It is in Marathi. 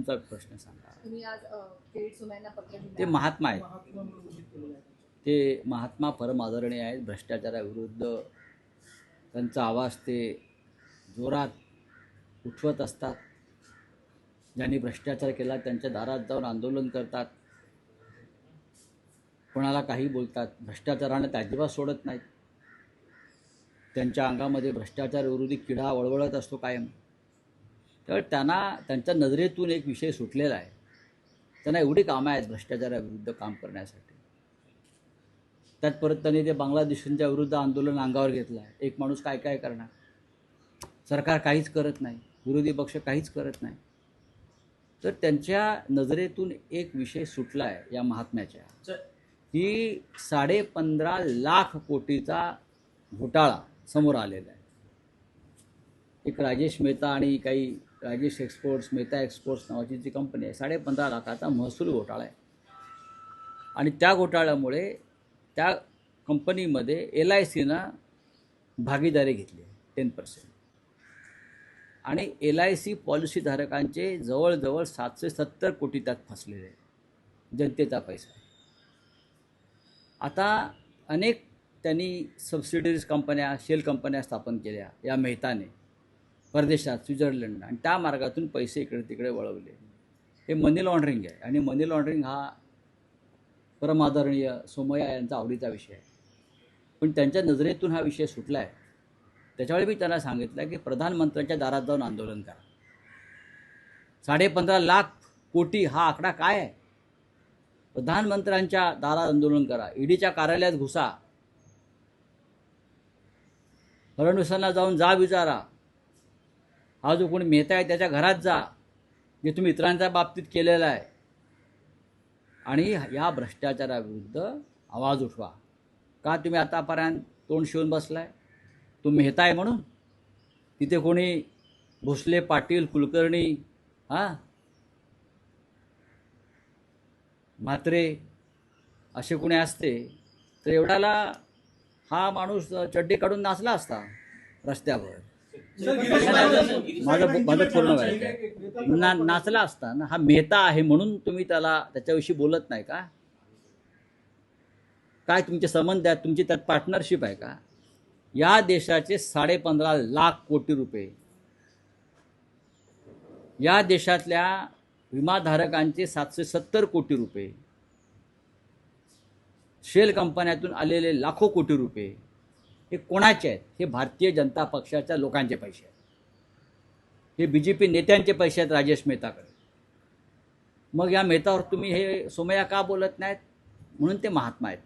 तुमचा प्रश्न सांगा. तुम्ही आज किरीट सोमय्यांना पत्र दिलं. ते महात्मा आहेत, ते महात्मा परम आदरणीय आहेत. भ्रष्टाचाराविरुद्ध त्यांचा आवाज ते जोरात उठवत असतात. ज्यांनी भ्रष्टाचार केला त्यांच्या दारात जाऊन आंदोलन करतात, कोणाला काही बोलतात. भ्रष्टाचाराने ते अजिबात सोडत नाहीत. त्यांच्या अंगामध्ये भ्रष्टाचार विरोधी किडा वळवळत असतो कायम. तर त्यांना त्यांच्या नजरेतून एक विषय सुटलेला आहे. त्यांना एवढी कामं आहेत भ्रष्टाचाराविरुद्ध काम करण्यासाठी. त्यात परत त्यांनी ते बांगलादेशांच्या विरुद्ध आंदोलन अंगावर घेतलं आहे. एक माणूस काय काय करणार. सरकार काहीच करत नाही, विरोधी पक्ष काहीच करत नाही. तर त्यांच्या नजरेतून एक विषय सुटला आहे या महात्म्याच्या, की 15.5 लाख कोटीचा घोटाळा समोर आलेला आहे. एक राजेश मेहता आणि काही राजेश एक्सपोर्ट्स, मेहता एक्सपोर्ट्स नावाची जी कंपनी आहे, 15.5 लाखाचा महसूल घोटाळा आहे. आणि त्या घोटाळ्यामुळे त्या कंपनीमध्ये LICनं भागीदारी घेतली आहे 10%. आणि LIC पॉलिसीधारकांचे जवळजवळ 770 कोटी त्यात फसलेले आहे. जनतेचा पैसा. आता अनेक त्यांनी सबसिडरीज कंपन्या, शेल कंपन्या स्थापन केल्या या मेहताने परदेशात, स्वित्झर्लंड, आणि त्या मार्गातून पैसे इकडे तिकडे वळवले. हे मनी लॉन्ड्रिंग आहे. आणि मनी लॉन्ड्रिंग हा परमादरणीय सोमय्या यांचा आवडीचा विषय आहे. पण त्यांच्या नजरेतून हा विषय सुटला आहे. त्याच्यावेळी मी त्यांना सांगितलं की प्रधानमंत्र्यांच्या दारात जाऊन आंदोलन करा. 15.5 लाख कोटी हा आकडा काय आहे. प्रधानमंत्र्यांच्या दारात आंदोलन करा. ईडीच्या कार्यालयात घुसा. फडणवीसांना जाऊन विचारा. हा जो कोणी मेहता आहे त्याच्या घरात जा, जे तुम्ही इतरांच्या बाबतीत केलेलं आहे. आणि या भ्रष्टाचाराविरुद्ध आवाज उठवा. का तुम्ही आतापर्यंत तोंड शिवून बसलाय. तो मेहता आहे म्हणून. तिथे कोणी भोसले, पाटील, कुलकर्णी, म्हात्रे असे कोणी असते तर एवढ्याला हा माणूस चड्डी काढून नाचला असता रस्त्यावर. माझं पूर्ण व्हायचं नाचला असता ना. हा मेहता आहे म्हणून तुम्ही त्याच्याविषयी बोलत नाही का. काय तुमचे संबंध आहेत, तुमची त्यात पार्टनरशिप आहे का. या देशाचे 15.5 लाख कोटी रुपये, या देशातल्या विमाधारकांचे 770 कोटी रुपये, शेल कंपन्यातून आलेले लाखो कोटी रुपये हे कोणाचे आहेत. हे भारतीय जनता पक्षाच्या लोकांचे पैसे आहेत. हे BJP नेत्यांचे पैसे आहेत राजेश मेहताकडे. मग या मेहतावर तुम्ही हे सोमय्या का बोलत नाहीत. म्हणून ते महात्मा आहेत.